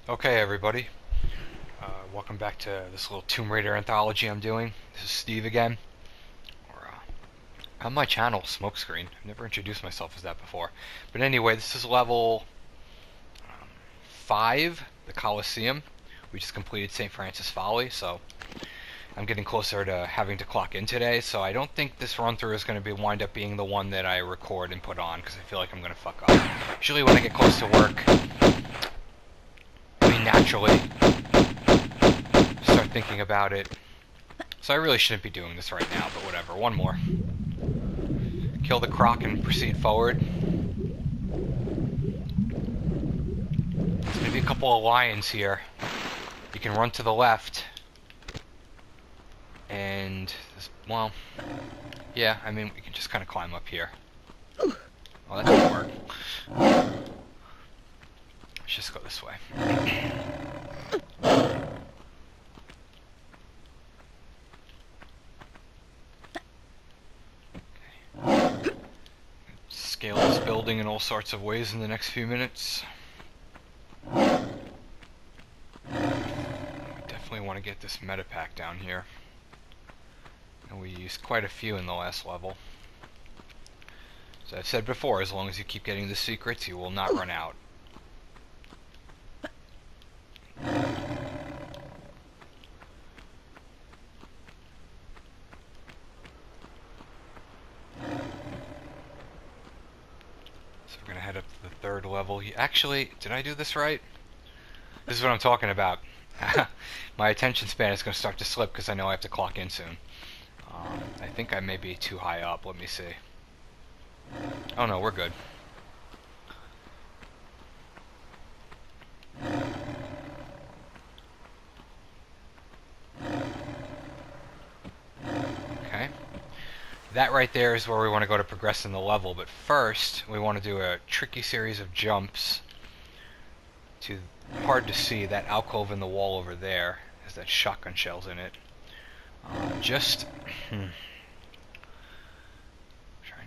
Okay, everybody. Welcome back to this little Tomb Raider anthology I'm doing. This is Steve again. Or, on my channel, Smokescreen. I've never introduced myself as that before. But anyway, this is level 5, the Colosseum. We just completed St. Francis Folly, so I'm getting closer to having to clock in today. So I don't think this run-through is going to wind up being the one that I record and put on, because I feel like I'm going to fuck up. Usually when I get close to work, naturally start thinking about it. So I really shouldn't be doing this right now, but whatever. One more. Kill the croc and proceed forward. There's gonna be a couple of lions here. You can run to the left. And, well, yeah, I mean, we can just kind of climb up here. Oh, that didn't work. Let's just go this way. Scale this building in all sorts of ways in the next few minutes. We definitely want to get this metapack down here. And we used quite a few in the last level. As I've said before, as long as you keep getting the secrets, you will not run out. We're gonna head up to the third level. Actually, did I do this right? This is what I'm talking about. My attention span is gonna start to slip because I know I have to clock in soon. I think I may be too high up. Let me see. Oh no, we're good. Okay. That right there is where we want to go to progress in the level, but first we want to do a tricky series of jumps to, hard to see, that alcove in the wall over there has that shotgun shells in it. Trying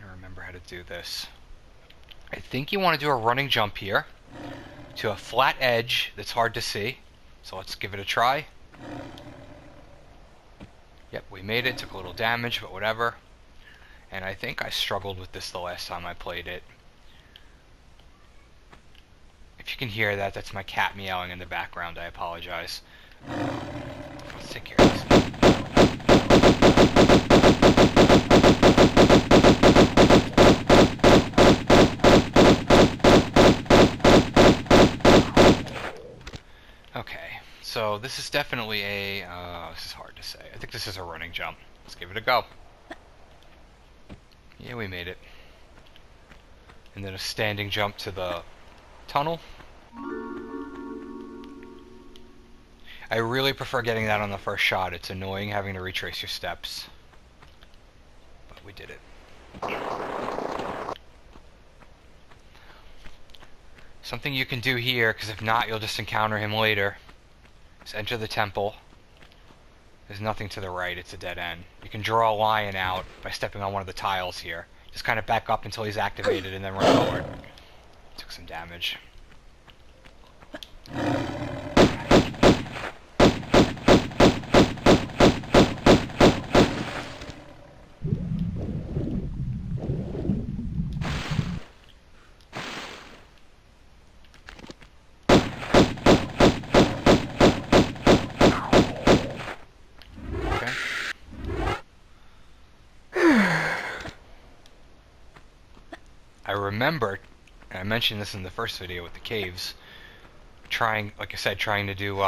to remember how to do this. I think you want to do a running jump here to a flat edge that's hard to see, so let's give it a try. Yep, we made it, took a little damage, but whatever. And I think I struggled with this the last time I played it. If you can hear that, that's my cat meowing in the background. I apologize. Let's take care of this. Okay, so this is definitely a... this is hard to say. I think this is a running jump. Let's give it a go. Yeah, we made it. And then a standing jump to the tunnel. I really prefer getting that on the first shot. It's annoying having to retrace your steps. But we did it. Something you can do here, because if not, you'll just encounter him later, is enter the temple. There's nothing to the right, it's a dead end. You can draw a lion out by stepping on one of the tiles here. Just kind of back up until he's activated and then run forward. Took some damage. I remember, and I mentioned this in the first video with the caves, like I said, trying to do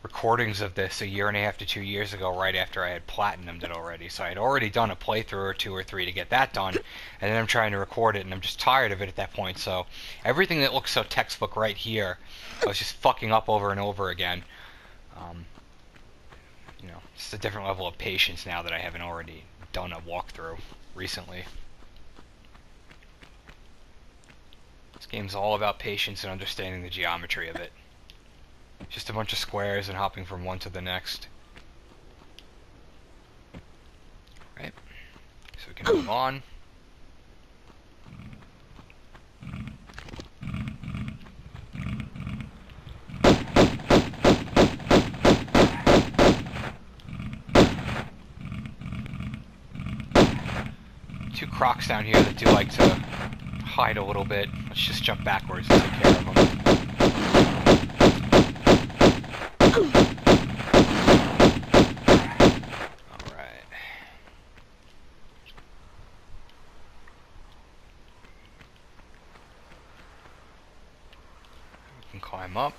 recordings of this a year and a half to 2 years ago, right after I had platinumed it already. So I had already done a playthrough or 2 or 3 to get that done, and then I'm trying to record it, and I'm just tired of it at that point. So everything that looks so textbook right here, I was just fucking up over and over again. You know, it's a different level of patience now that I haven't already done a walkthrough recently. This game's all about patience and understanding the geometry of it. Just a bunch of squares and hopping from one to the next. Right? So we can move on. crocs down here that do like to hide a little bit. Let's just jump backwards and take care of them. Alright. We can climb up.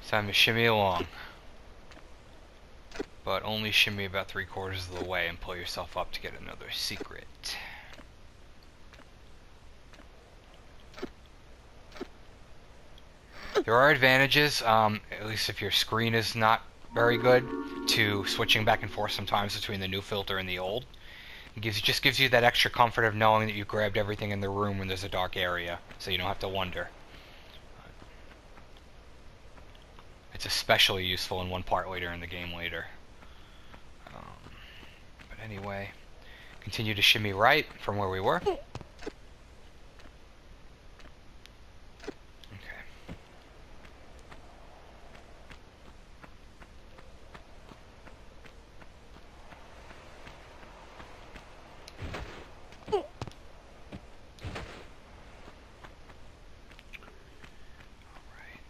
Time to shimmy along, but only shimmy about 3/4 of the way and pull yourself up to get another secret. There are advantages, at least if your screen is not very good, to switching back and forth sometimes between the new filter and the old. It just gives you that extra comfort of knowing that you grabbed everything in the room when there's a dark area, so you don't have to wonder. It's especially useful in one part later in the game later. But anyway, continue to shimmy right from where we were. Okay.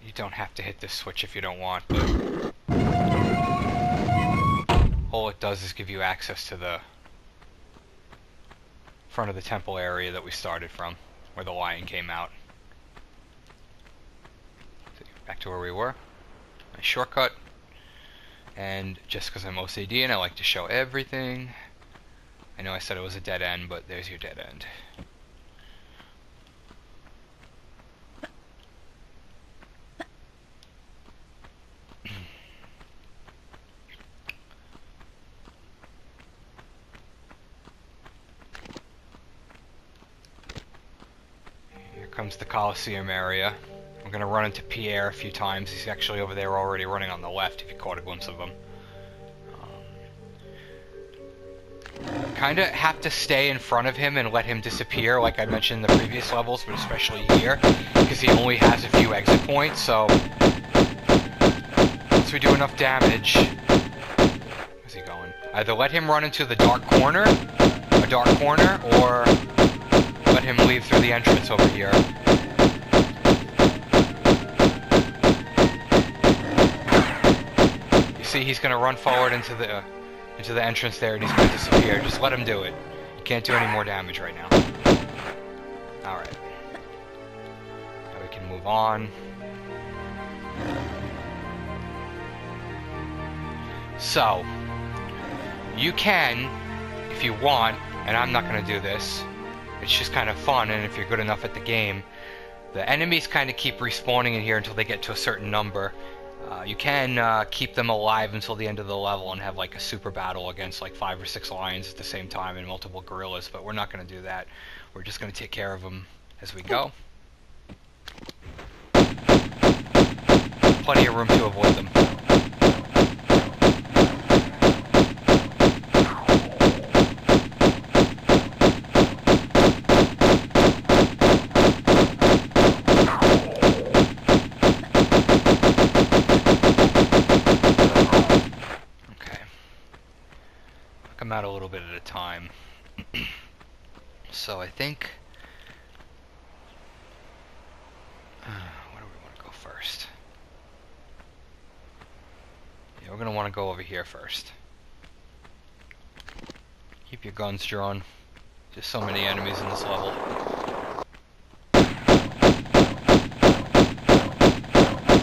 You don't have to hit this switch if you don't want, but all it does is give you access to the front of the temple area that we started from, where the lion came out. So back to where we were. A shortcut, and just because I'm OCD and I like to show everything, I know I said it was a dead end, but there's your dead end. Comes the Colosseum area. We're gonna run into Pierre a few times. He's actually over there already running on the left if you caught a glimpse of him. Kinda have to stay in front of him and let him disappear like I mentioned in the previous levels, but especially here, because he only has a few exit points, so once we do enough damage... Where's he going? Either let him run into the dark corner, or let him leave through the entrance over here. You see, he's gonna run forward into the entrance there, and he's gonna disappear. Just let him do it. You can't do any more damage right now. All right. Now we can move on. So, you can, if you want, and I'm not gonna do this. It's just kind of fun, and if you're good enough at the game, the enemies kind of keep respawning in here until they get to a certain number. You can keep them alive until the end of the level and have like a super battle against like 5 or 6 lions at the same time and multiple gorillas, but we're not going to do that. We're just going to take care of them as we go. Plenty of room to avoid them. Come out a little bit at a time. So I think where do we want to go first? Yeah, we're gonna want to go over here first. Keep your guns drawn. Just so many enemies in this level.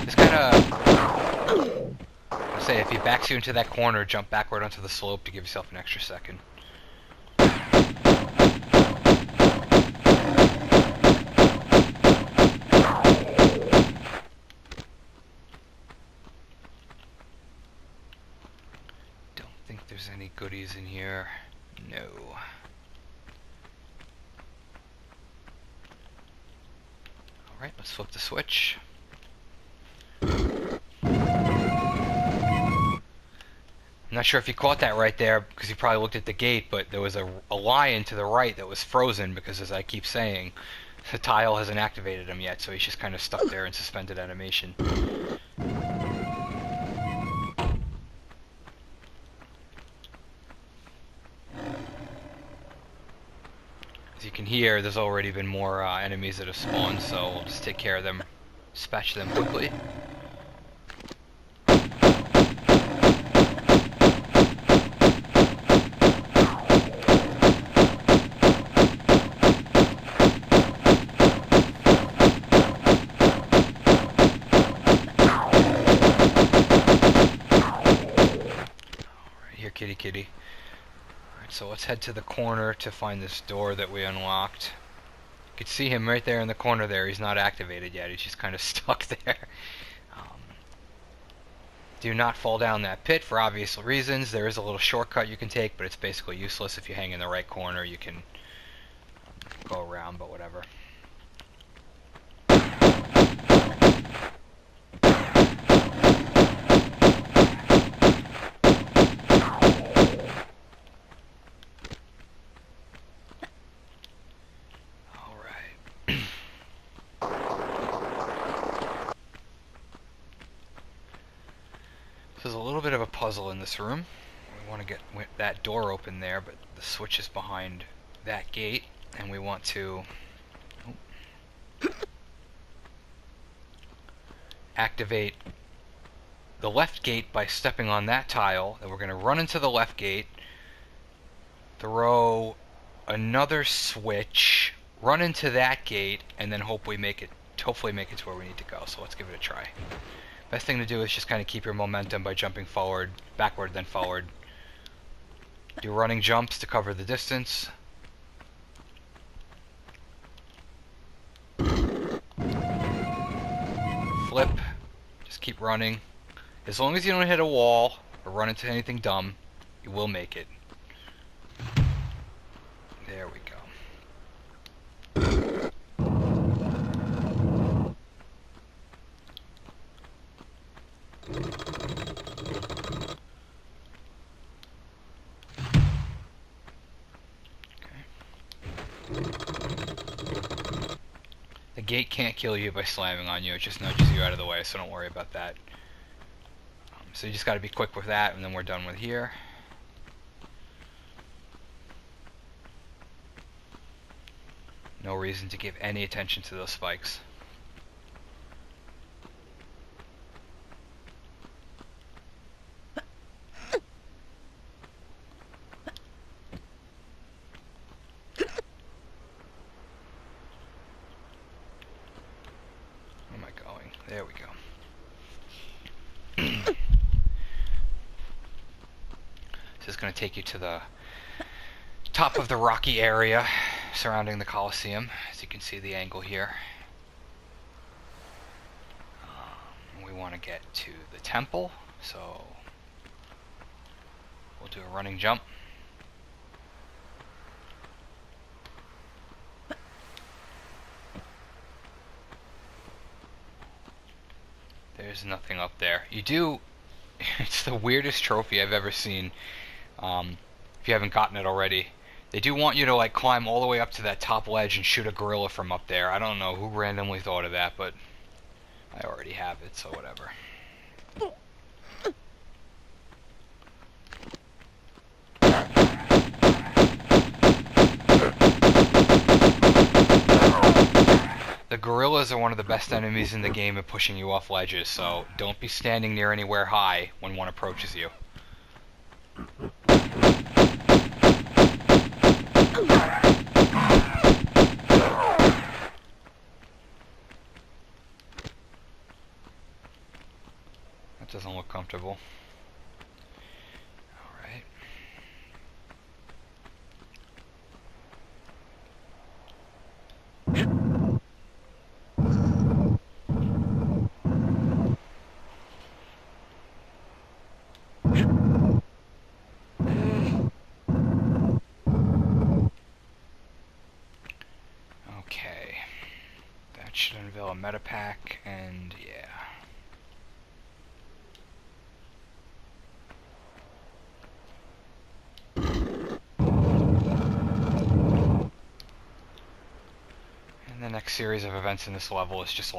Just kinda say, if he backs you into that corner, jump backward onto the slope to give yourself an extra second. Don't think there's any goodies in here. No. Alright, let's flip the switch. I'm not sure if you caught that right there, because you probably looked at the gate, but there was a lion to the right that was frozen, because as I keep saying, the tile hasn't activated him yet, so he's just kind of stuck there in suspended animation. As you can hear, there's already been more enemies that have spawned, so we'll just take care of them, dispatch them quickly. Here, kitty kitty. Alright, so let's head to the corner to find this door that we unlocked. You can see him right there in the corner there. He's not activated yet. He's just kind of stuck there. Do not fall down that pit for obvious reasons. There is a little shortcut you can take, but it's basically useless. If you hang in the right corner, you can go around, but whatever. There's a little bit of a puzzle in this room. We want to get that door open there, but the switch is behind that gate, and we want to activate the left gate by stepping on that tile. Then we're going to run into the left gate, throw another switch, run into that gate, and then hopefully make it to where we need to go. So let's give it a try. Best thing to do is just kind of keep your momentum by jumping forward, backward, then forward. Do running jumps to cover the distance. Flip. Just keep running. As long as you don't hit a wall or run into anything dumb, you will make it. There we go. The gate can't kill you by slamming on you, it just nudges you out of the way, so don't worry about that. So you just gotta be quick with that, and then we're done with here. No reason to give any attention to those spikes. There we go. This is going to take you to the top of the rocky area surrounding the Colosseum. As you can see the angle here. We want to get to the temple, so we'll do a running jump. There's nothing up there. You do... It's the weirdest trophy I've ever seen. If you haven't gotten it already. They do want you to like climb all the way up to that top ledge and shoot a gorilla from up there. I don't know who randomly thought of that, but I already have it, so whatever. The gorillas are one of the best enemies in the game at pushing you off ledges, so don't be standing near anywhere high when one approaches you. That doesn't look comfortable. Alright. Okay. That should unveil a meta pack, and yeah. The next series of events in this level is just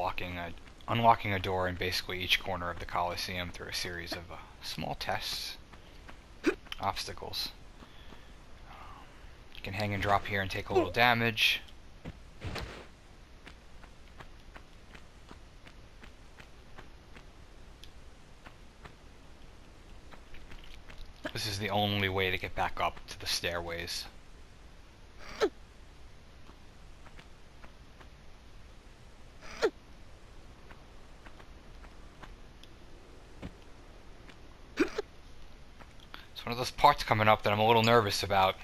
unlocking a door in basically each corner of the Colosseum through a series of small tests, obstacles. can hang and drop here and take a little damage. This is the only way to get back up to the stairways. It's one of those parts coming up that I'm a little nervous about.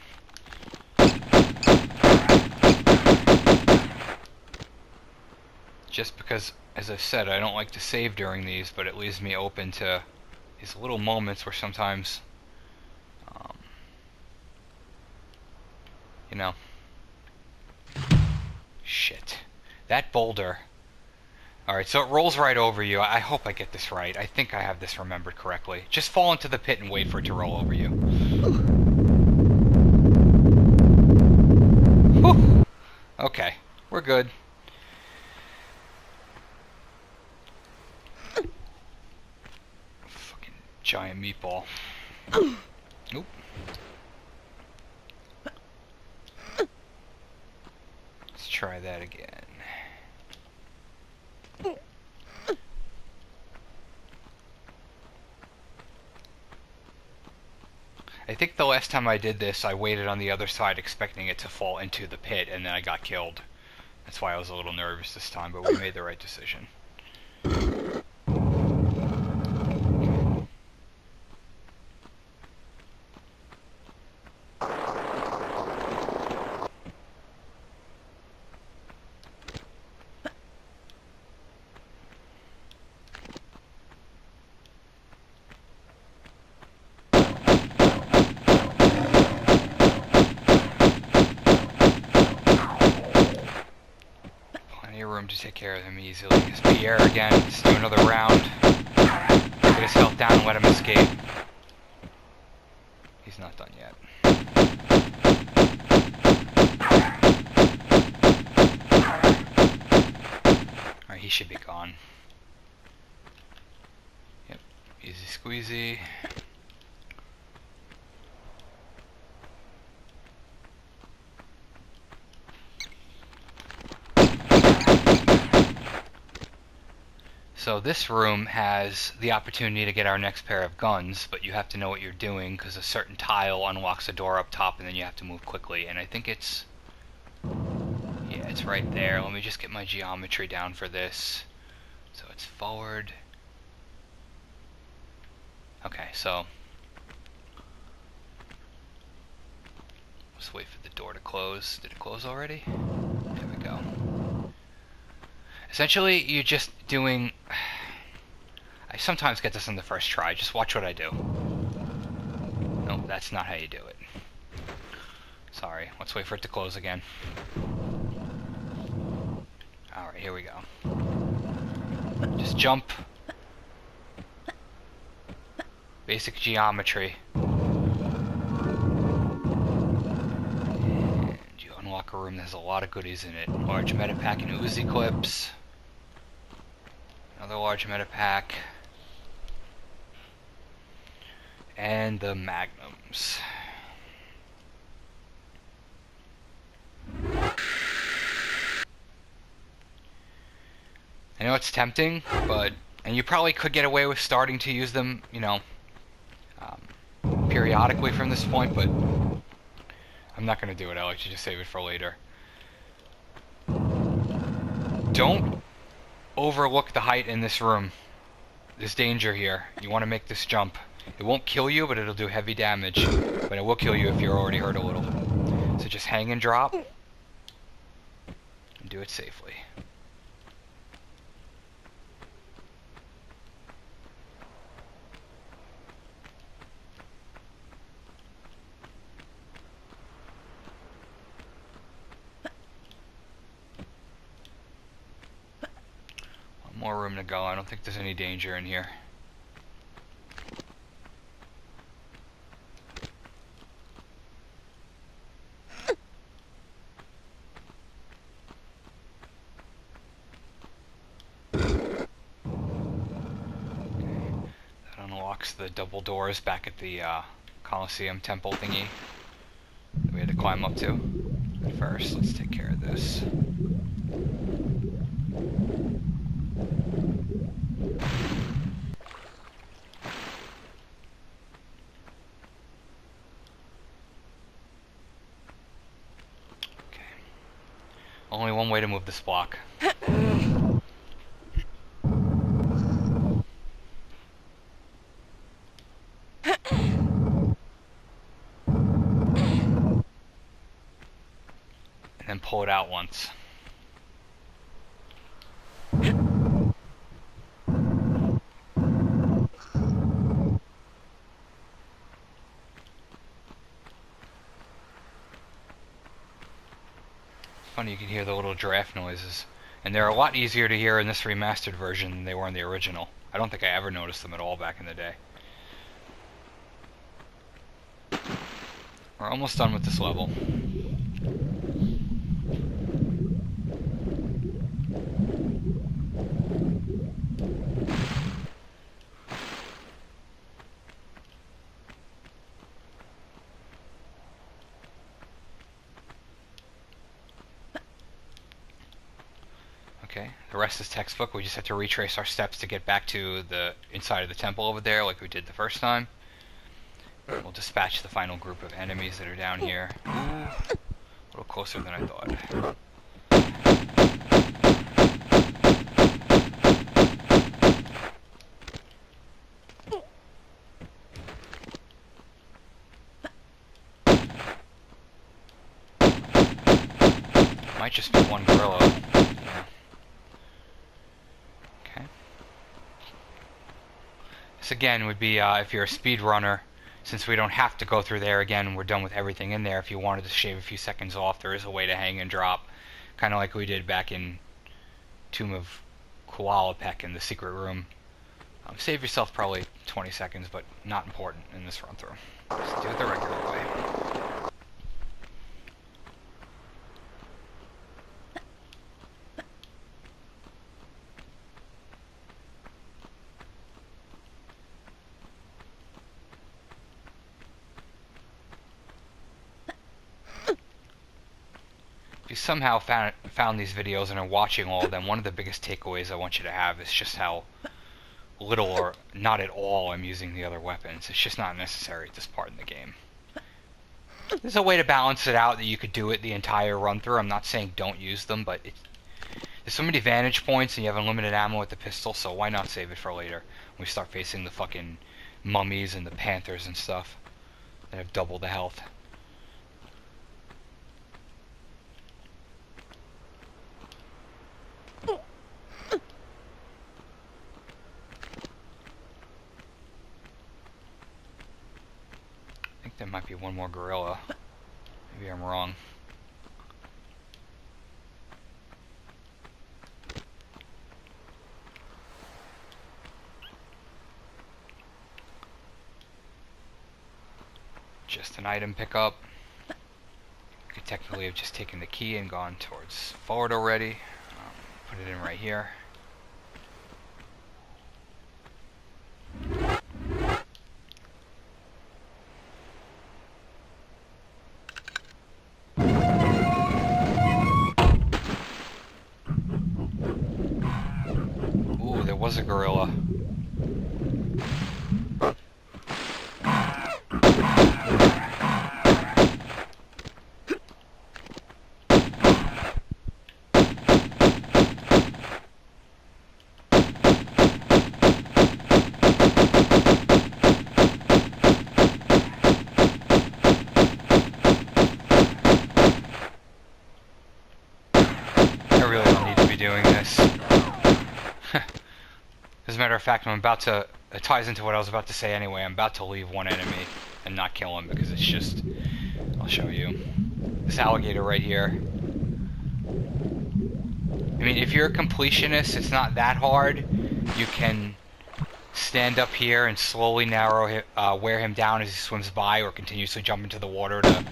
Just because, as I said, I don't like to save during these, but it leaves me open to these little moments where sometimes, you know, shit. That boulder. Alright, so it rolls right over you. I hope I get this right. I think I have this remembered correctly. Just fall into the pit and wait for it to roll over you. Whew. Okay, we're good. Fucking giant meatball. Oop. Let's try that again. I think the last time I did this, I waited on the other side expecting it to fall into the pit, and then I got killed. That's why I was a little nervous this time, but we made the right decision. Room to take care of him easily. It's Pierre again. Let's do another round. Get his health down and let him escape. He's not done yet. Alright, he should be gone. Yep. Easy squeezy. So this room has the opportunity to get our next pair of guns, but you have to know what you're doing because a certain tile unlocks a door up top and then you have to move quickly. And I think it's... yeah, it's right there. Let me just get my geometry down for this. So it's forward. Okay, so... let's wait for the door to close. Did it close already? There we go. Essentially, you're just doing... I sometimes get this on the first try. Just watch what I do. No, that's not how you do it. Sorry. Let's wait for it to close again. Alright, here we go. Just jump. Basic geometry. And you unlock a room that has a lot of goodies in it. Large meta pack and Uzi clips. Another large meta pack. And the magnums. I know it's tempting, but... and you probably could get away with starting to use them, you know, periodically from this point, but... I'm not going to do it. I like to just save it for later. Don't overlook the height in this room. There's danger here. You want to make this jump. It won't kill you, but it'll do heavy damage. But it will kill you if you're already hurt a little. So just hang and drop. And do it safely. More room to go. I don't think there's any danger in here. That unlocks the double doors back at the Colosseum temple thingy that we had to climb up to. First, let's take care of this. Only one way to move this block. And then pull it out once. Funny, you can hear the little giraffe noises. And they're a lot easier to hear in this remastered version than they were in the original. I don't think I ever noticed them at all back in the day. We're almost done with this level. Okay, the rest is textbook. We just have to retrace our steps to get back to the inside of the temple over there like we did the first time. We'll dispatch the final group of enemies that are down here. A little closer than I thought. Might just be one gorilla. Yeah. Okay. This again would be if you're a speedrunner. Since we don't have to go through there again, we're done with everything in there. If you wanted to shave a few seconds off, there is a way to hang and drop. Kind of like we did back in Tomb of Qualopec in the secret room. Save yourself probably 20 seconds, but not important in this run through. Just do it the regular way. If you somehow found these videos and are watching all of them, one of the biggest takeaways I want you to have is just how little or not at all I'm using the other weapons. It's just not necessary at this part in the game. There's a way to balance it out that you could do it the entire run through. I'm not saying don't use them, but there's so many vantage points and you have unlimited ammo with the pistol, so why not save it for later when we start facing the fucking mummies and the panthers and stuff that have double the health. I think there might be one more gorilla. Maybe I'm wrong. Just an item pickup. Could technically have just taken the key and gone towards forward already. Put it in right here. Ooh, there was a gorilla. Doing this. As a matter of fact, it ties into what I was about to say anyway. I'm about to leave one enemy and not kill him because it's just, I'll show you. This alligator right here. I mean, if you're a completionist, it's not that hard. You can stand up here and slowly wear him down as he swims by, or continuously jump into the water to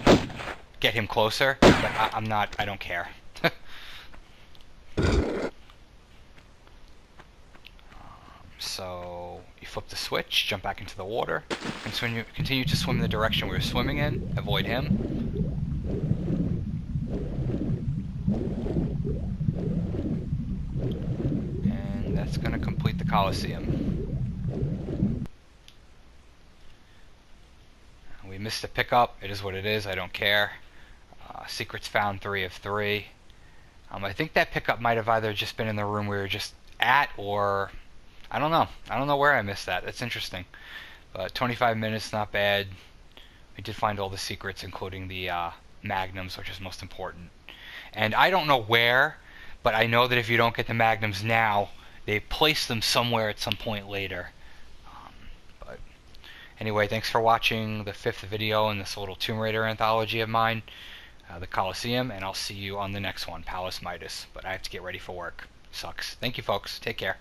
get him closer. But I don't care. So you flip the switch, jump back into the water, and continue to swim in the direction we were swimming in. Avoid him. that's going to complete the Colosseum. We missed a pickup. It is what it is. I don't care. Secrets found 3 of 3. I think that pickup might have either just been in the room we were just at, or I don't know. I don't know where I missed that. That's interesting. But 25 minutes, not bad. We did find all the secrets, including the magnums, which is most important. And I don't know where, but I know that if you don't get the magnums now, they place them somewhere at some point later. But anyway, thanks for watching the 5th video in this little Tomb Raider anthology of mine, the Colosseum, and I'll see you on the next one, Palace Midas. But I have to get ready for work. Sucks. Thank you, folks. Take care.